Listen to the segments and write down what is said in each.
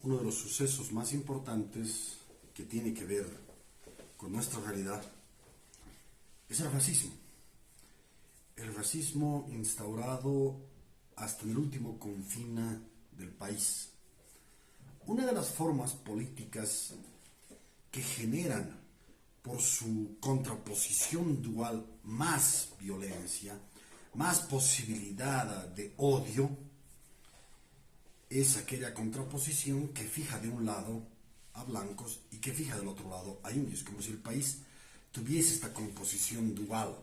Uno de los sucesos más importantes que tiene que ver con nuestra realidad es el racismo. El racismo instaurado hasta en el último confina del país. Una de las formas políticas que generan por su contraposición dual más violencia, más posibilidad de odio, es aquella contraposición que fija de un lado a blancos y que fija del otro lado a indios, como si el país tuviese esta composición dual.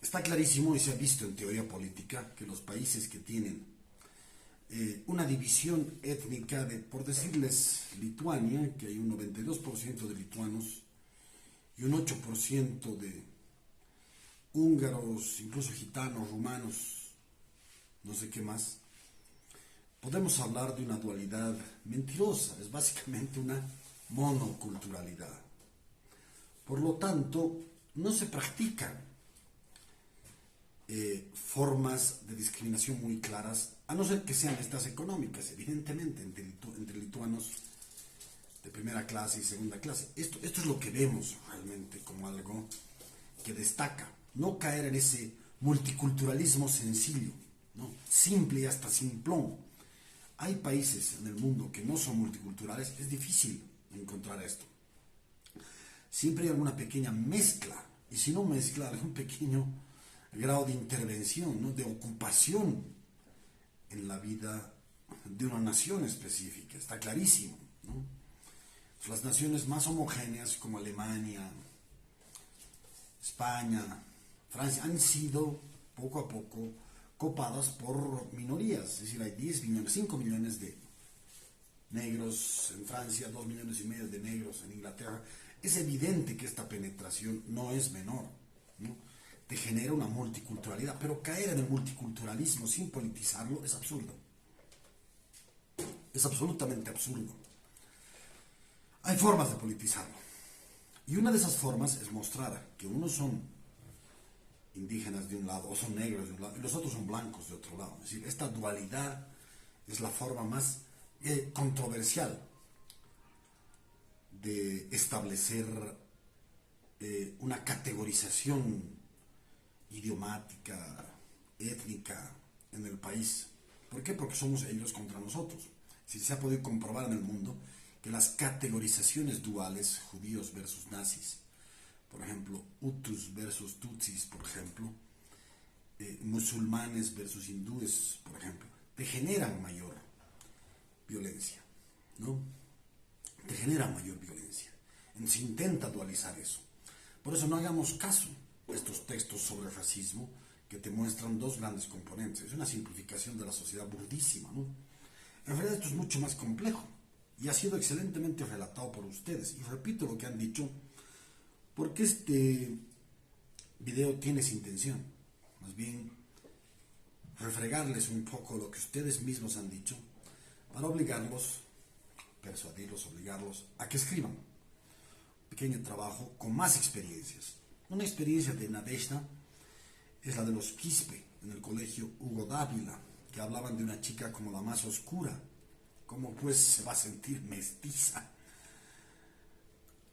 Está clarísimo y se ha visto en teoría política que los países que tienen una división étnica de, por decirles, Lituania, que hay un 92% de lituanos y un 8% de húngaros, incluso gitanos, rumanos, no sé qué más, podemos hablar de una dualidad mentirosa, es básicamente una monoculturalidad. Por lo tanto, no se practican formas de discriminación muy claras, a no ser que sean estas económicas, evidentemente, entre lituanos de primera clase y segunda clase. Esto es lo que vemos realmente como algo que destaca. No caer en ese multiculturalismo sencillo, ¿no? Simple y hasta simplón. Hay países en el mundo que no son multiculturales, es difícil encontrar esto. Siempre hay alguna pequeña mezcla, y si no mezcla, algún pequeño grado de intervención, ¿no? De ocupación en la vida de una nación específica, está clarísimo, ¿no? Las naciones más homogéneas como Alemania, España, Francia, han sido poco a poco copadas por minorías, es decir, hay 10 millones, 5 millones de negros en Francia, 2 millones y medio de negros en Inglaterra. Es evidente que esta penetración no es menor, ¿no? Te genera una multiculturalidad, pero caer en el multiculturalismo sin politizarlo es absurdo. Es absolutamente absurdo. Hay formas de politizarlo. Y una de esas formas es mostrar que unos son indígenas de un lado, o son negros de un lado, y los otros son blancos de otro lado. Es decir, esta dualidad es la forma más controversial de establecer una categorización idiomática, étnica en el país. ¿Por qué? Porque somos ellos contra nosotros. Si se ha podido comprobar en el mundo que las categorizaciones duales, judíos versus nazis, por ejemplo, Hutus versus Tutsis, por ejemplo, musulmanes versus hindúes, por ejemplo, te generan mayor violencia, ¿no? Te generan mayor violencia. Se intenta dualizar eso. Por eso no hagamos caso a estos textos sobre racismo que te muestran dos grandes componentes. Es una simplificación de la sociedad burdísima, ¿no? En realidad esto es mucho más complejo y ha sido excelentemente relatado por ustedes. Y repito lo que han dicho, porque este video tiene esa intención. Más bien, refregarles un poco lo que ustedes mismos han dicho para obligarlos, persuadirlos, obligarlos a que escriban un pequeño trabajo con más experiencias. Una experiencia de Nadezhda es la de los Quispe en el colegio Hugo Dávila, que hablaban de una chica como la más oscura, cómo pues se va a sentir mestiza.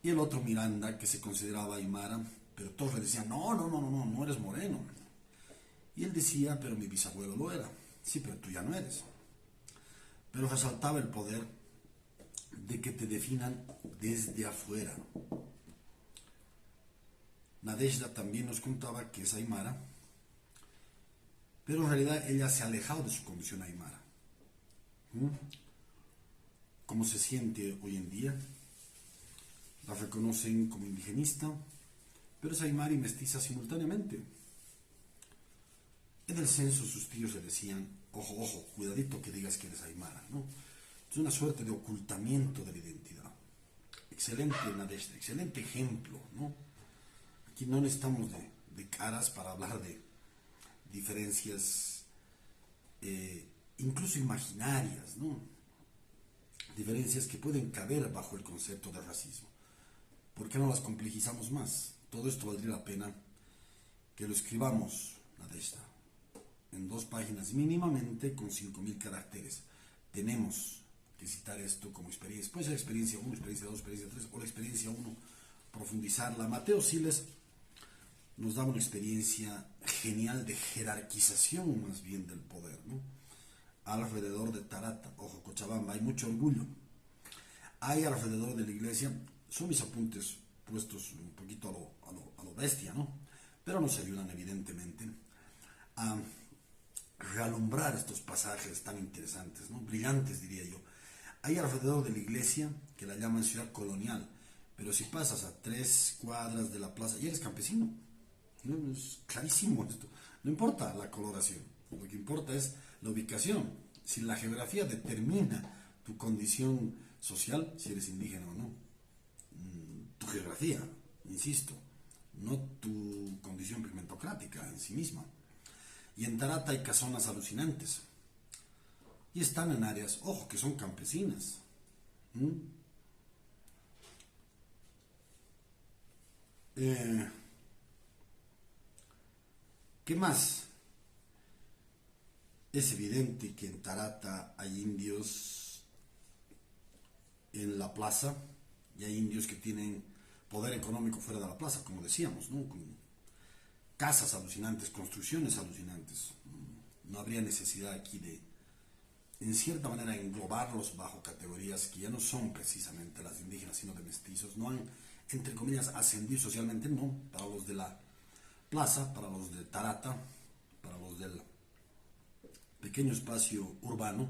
Y el otro Miranda, que se consideraba aymara, pero todos le decían, no eres moreno. Y él decía, pero mi bisabuelo lo era. Sí, pero tú ya no eres. Pero resaltaba el poder de que te definan desde afuera. Nadezhda también nos contaba que es aymara, pero en realidad ella se ha alejado de su condición aymara. ¿Cómo se siente hoy en día? La reconocen como indigenista, pero es aymara y mestiza simultáneamente. En el censo sus tíos le decían, ojo, cuidadito que digas que eres aymara, ¿no? Es una suerte de ocultamiento de la identidad. Excelente Nadezhda, excelente ejemplo, ¿no? Aquí no necesitamos de caras para hablar de diferencias incluso imaginarias, ¿no? Diferencias que pueden caber bajo el concepto de racismo. ¿Por qué no las complejizamos más? Todo esto valdría la pena que lo escribamos, Nadezhda, en 2 páginas mínimamente con 5.000 caracteres, tenemos que citar esto como experiencia. Puede ser experiencia 1, experiencia 2, experiencia 3 o la experiencia 1, profundizarla. Mateo Siles nos da una experiencia genial de jerarquización más bien del poder, ¿no? Alrededor de Tarata, ojo, Cochabamba, hay mucho orgullo. Hay alrededor de la iglesia, son mis apuntes puestos un poquito a lo bestia, ¿no? Pero nos ayudan evidentemente a realumbrar estos pasajes tan interesantes, ¿no? Brillantes, diría yo. Hay alrededor de la iglesia, que la llaman ciudad colonial, pero si pasas a 3 cuadras de la plaza, ya eres campesino. ¿No? Es clarísimo esto. No importa la coloración, lo que importa es la ubicación. Si la geografía determina tu condición social, si eres indígena o no. Tu geografía, insisto, no tu condición pigmentocrática en sí misma. Y en Tarata hay casonas alucinantes. Y están en áreas, ojo, que son campesinas. ¿Qué más? Es evidente que en Tarata hay indios en la plaza y hay indios que tienen poder económico fuera de la plaza, como decíamos, ¿no? Con casas alucinantes, construcciones alucinantes. No habría necesidad aquí de, en cierta manera, englobarlos bajo categorías que ya no son precisamente las indígenas, sino de mestizos. No han, entre comillas, ascendido socialmente, no, para los de la plaza, para los de Tarata, para los del pequeño espacio urbano,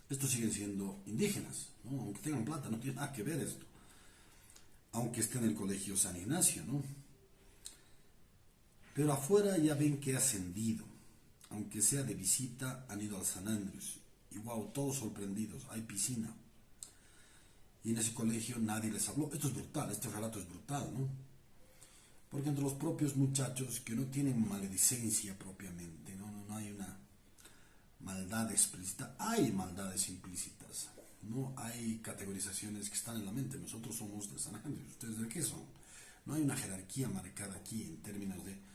estos siguen siendo indígenas, ¿no? Aunque tengan plata, no tiene nada que ver esto. Aunque esté en el colegio San Ignacio, ¿no? Pero afuera ya ven que ha ascendido, aunque sea de visita, han ido al San Andrés. Y wow, todos sorprendidos, hay piscina. Y en ese colegio nadie les habló. Esto es brutal, este relato es brutal, ¿no? Porque entre los propios muchachos que no tienen maledicencia propiamente, no hay una maldad explícita, hay maldades implícitas, no hay categorizaciones que están en la mente. Nosotros somos de San Andrés, ¿ustedes de qué son? No hay una jerarquía marcada aquí en términos de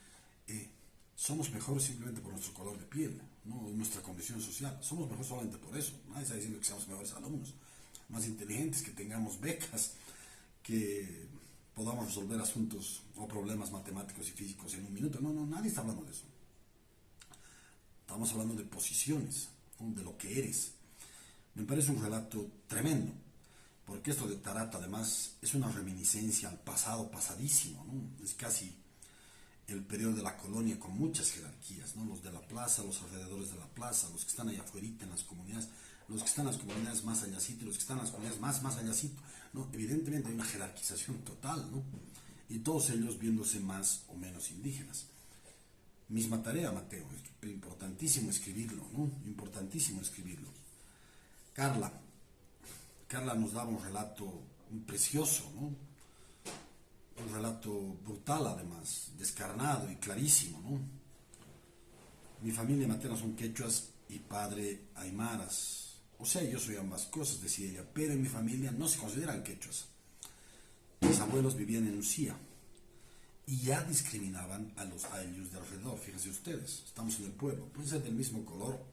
somos mejores simplemente por nuestro color de piel, ¿no? Nuestra condición social, somos mejores solamente por eso. Nadie está diciendo que seamos mejores alumnos, más inteligentes, que tengamos becas, que podamos resolver asuntos o problemas matemáticos y físicos en un minuto. No, nadie está hablando de eso. Estamos hablando de posiciones, ¿no? De lo que eres. Me parece un relato tremendo, porque esto de Tarata además es una reminiscencia al pasado pasadísimo, ¿no? Es casi el periodo de la colonia con muchas jerarquías, ¿no? Los de la plaza, los alrededores de la plaza, los que están allá afuera en las comunidades, los que están en las comunidades más allácito y los que están en las comunidades más allácito, ¿no? Evidentemente hay una jerarquización total, ¿no? Y todos ellos viéndose más o menos indígenas. Misma tarea, Mateo, es importantísimo escribirlo, ¿no? Importantísimo escribirlo. Carla nos daba un relato precioso, ¿no? Un relato brutal además, descarnado y clarísimo, ¿no? Mi familia materna son quechuas y padre aymaras. O sea, yo soy ambas cosas, decía ella, pero en mi familia no se consideran quechuas. Mis abuelos vivían en Lucía y ya discriminaban a los ayllus de alrededor. Fíjense ustedes, estamos en el pueblo, pueden ser del mismo color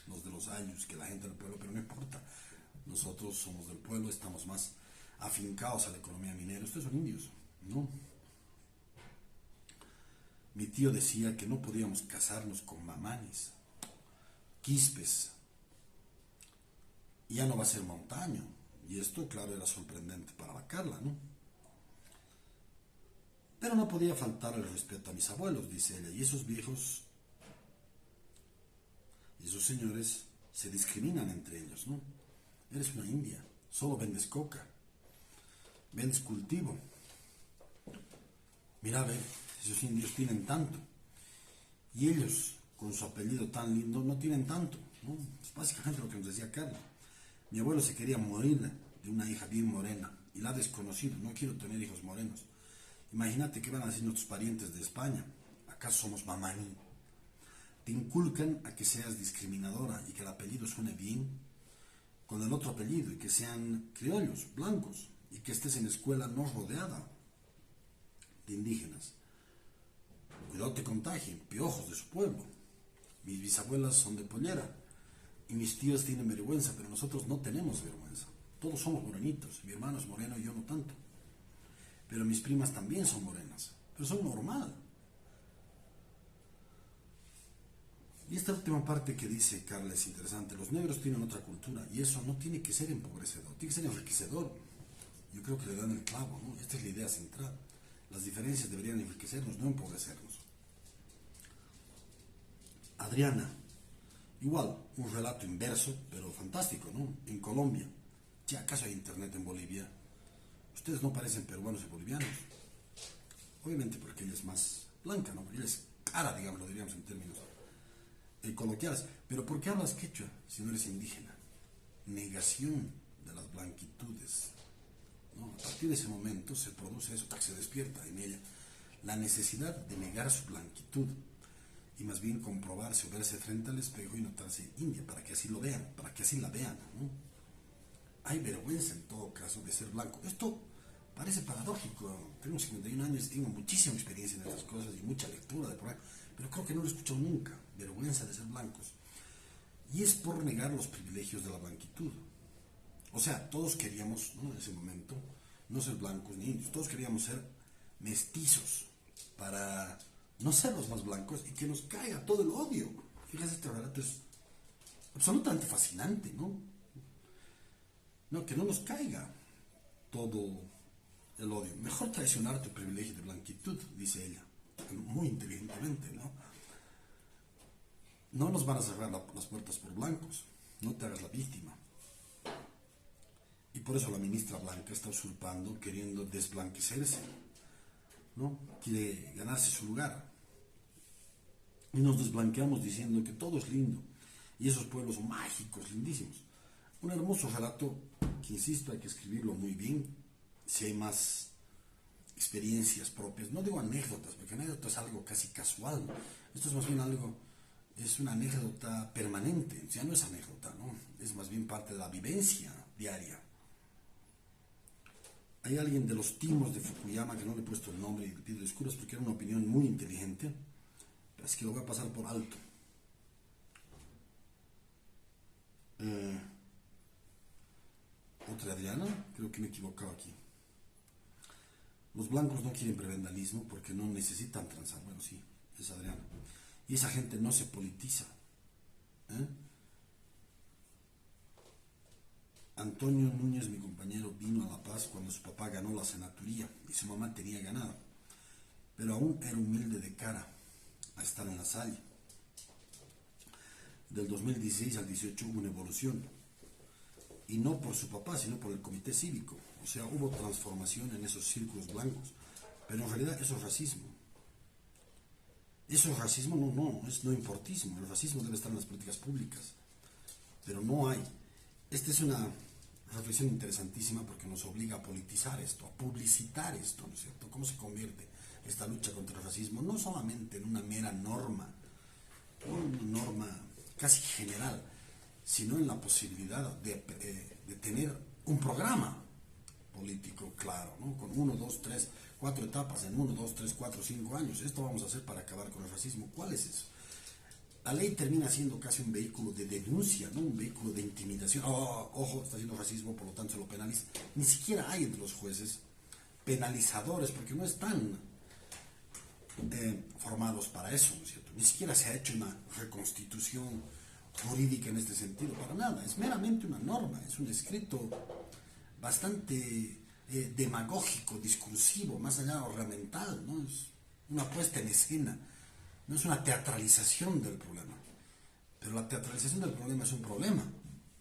los de los ayllus que la gente del pueblo, pero no importa. Nosotros somos del pueblo, estamos más afincados a la economía minera. Ustedes son indios, ¿no? Mi tío decía que no podíamos casarnos con mamanes, quispes, y ya no va a ser montaño. Y esto, claro, era sorprendente para la Carla, ¿no? Pero no podía faltar el respeto a mis abuelos, dice ella, y esos viejos, y esos señores se discriminan entre ellos, ¿no? Eres una india, solo vendes coca, vendes cultivo. Mira, ve, esos indios tienen tanto, y ellos, con su apellido tan lindo, no tienen tanto, ¿no? Es básicamente lo que nos decía Carla. Mi abuelo se quería morir de una hija bien morena, y la ha desconocido, no quiero tener hijos morenos. Imagínate qué van a decir nuestros parientes de España. ¿Acaso somos mamaní? Te inculcan a que seas discriminadora y que el apellido suene bien con el otro apellido y que sean criollos, blancos, y que estés en la escuela no rodeada de indígenas. Cuidado te contagien, piojos de su pueblo. Mis bisabuelas son de Pollera Y mis tíos tienen vergüenza, pero nosotros no tenemos vergüenza. Todos somos morenitos. Mi hermano es moreno y yo no tanto. Pero mis primas también son morenas. Pero son normal. Y esta última parte que dice Carla es interesante. Los negros tienen otra cultura y eso no tiene que ser empobrecedor, tiene que ser enriquecedor. Yo creo que le dan el clavo, ¿no? Esta es la idea central. Las diferencias deberían enriquecernos, no empobrecernos. Adriana, igual, un relato inverso, pero fantástico, ¿no? En Colombia, ¿ya acaso hay internet en Bolivia? Ustedes no parecen peruanos y bolivianos. Obviamente porque ella es más blanca, ¿no? Porque ella es cara, digamos, lo diríamos en términos coloquiales. Pero ¿por qué hablas quechua si no eres indígena? Negación de las blanquitudes, ¿no? A partir de ese momento se produce eso, se despierta en ella la necesidad de negar su blanquitud y más bien comprobarse o verse frente al espejo y notarse india, para que así lo vean, para que así la vean, ¿no? Hay vergüenza en todo caso de ser blanco. Esto parece paradójico. Tengo 51 años y tengo muchísima experiencia en estas cosas y mucha lectura de por ahí, pero creo que no lo he escuchado nunca. Vergüenza de ser blancos. Y es por negar los privilegios de la blanquitud. O sea, todos queríamos, ¿no? En ese momento, no ser blancos ni indios, todos queríamos ser mestizos para no ser los más blancos y que nos caiga todo el odio. Fíjate, este relato es absolutamente fascinante, ¿no? No, que no nos caiga todo el odio. Mejor traicionar tu privilegio de blanquitud, dice ella, muy inteligentemente, ¿no? No nos van a cerrar las puertas por blancos, no te hagas la víctima. Y por eso la ministra Blanca está usurpando, queriendo desblanquecerse, ¿no? Quiere ganarse su lugar. Y nos desblanqueamos diciendo que todo es lindo. Y esos pueblos son mágicos, lindísimos. Un hermoso relato que, insisto, hay que escribirlo muy bien. Si hay más experiencias propias, no digo anécdotas, porque anécdotas es algo casi casual. Esto es más bien algo, es una anécdota permanente. Ya no es anécdota, ¿no? Es más bien parte de la vivencia diaria. Hay alguien de los timos de Fukuyama, que no le he puesto el nombre y le pido disculpas porque era una opinión muy inteligente, pero es que lo voy a pasar por alto. Otra Adriana, creo que me he equivocado aquí. Los blancos no quieren prebendalismo porque no necesitan transar. Bueno, sí, es Adriana. Y esa gente no se politiza. Antonio Núñez, mi compañero, vino a La Paz cuando su papá ganó la senaturía y su mamá tenía ganado. Pero aún era humilde de cara a estar en la Salle. Del 2016 al 18 hubo una evolución. Y no por su papá, sino por el comité cívico. O sea, hubo transformación en esos círculos blancos. Pero en realidad eso es racismo. Eso es racismo, es no importismo. El racismo debe estar en las políticas públicas. Pero no hay. Esta es una reflexión interesantísima porque nos obliga a politizar esto, a publicitar esto, ¿no es cierto? ¿Cómo se convierte esta lucha contra el racismo? No solamente en una mera norma, una norma casi general, sino en la posibilidad de tener un programa político claro, ¿no? Con 1, 2, 3, 4 etapas en 1, 2, 3, 4, 5 años. Esto vamos a hacer para acabar con el racismo. ¿Cuál es eso? La ley termina siendo casi un vehículo de denuncia, ¿no? Un vehículo de intimidación. Oh, ojo, está haciendo racismo, por lo tanto se lo penaliza. Ni siquiera hay entre los jueces penalizadores, porque no están formados para eso, ¿no es cierto? Ni siquiera se ha hecho una reconstitución jurídica en este sentido, para nada. Es meramente una norma, es un escrito bastante demagógico, discursivo, más allá ornamental, ¿no? Es una puesta en escena. No es una teatralización del problema, pero la teatralización del problema es un problema,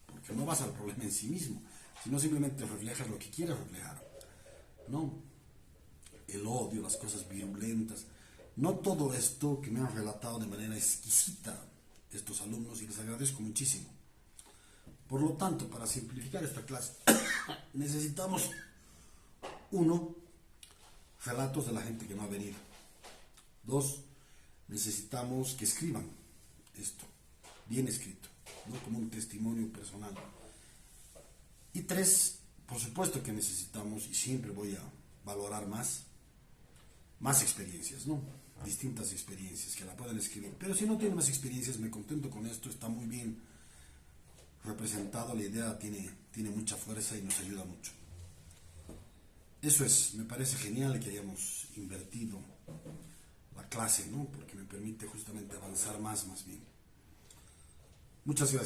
porque no vas al problema en sí mismo, sino simplemente reflejas lo que quieres reflejar, ¿no? El odio, las cosas virulentas, no todo esto que me han relatado de manera exquisita estos alumnos, y les agradezco muchísimo. Por lo tanto, para simplificar esta clase, necesitamos, 1, relatos de la gente que no ha venido. 2, necesitamos que escriban esto, bien escrito, ¿no? Como un testimonio personal. Y 3, por supuesto que necesitamos, y siempre voy a valorar más experiencias, ¿no? Distintas experiencias que la puedan escribir. Pero si no tienen más experiencias, me contento con esto, está muy bien representado, la idea tiene mucha fuerza y nos ayuda mucho. Eso es, me parece genial que hayamos invertido la clase, ¿no? Porque me permite justamente avanzar más bien. Muchas gracias.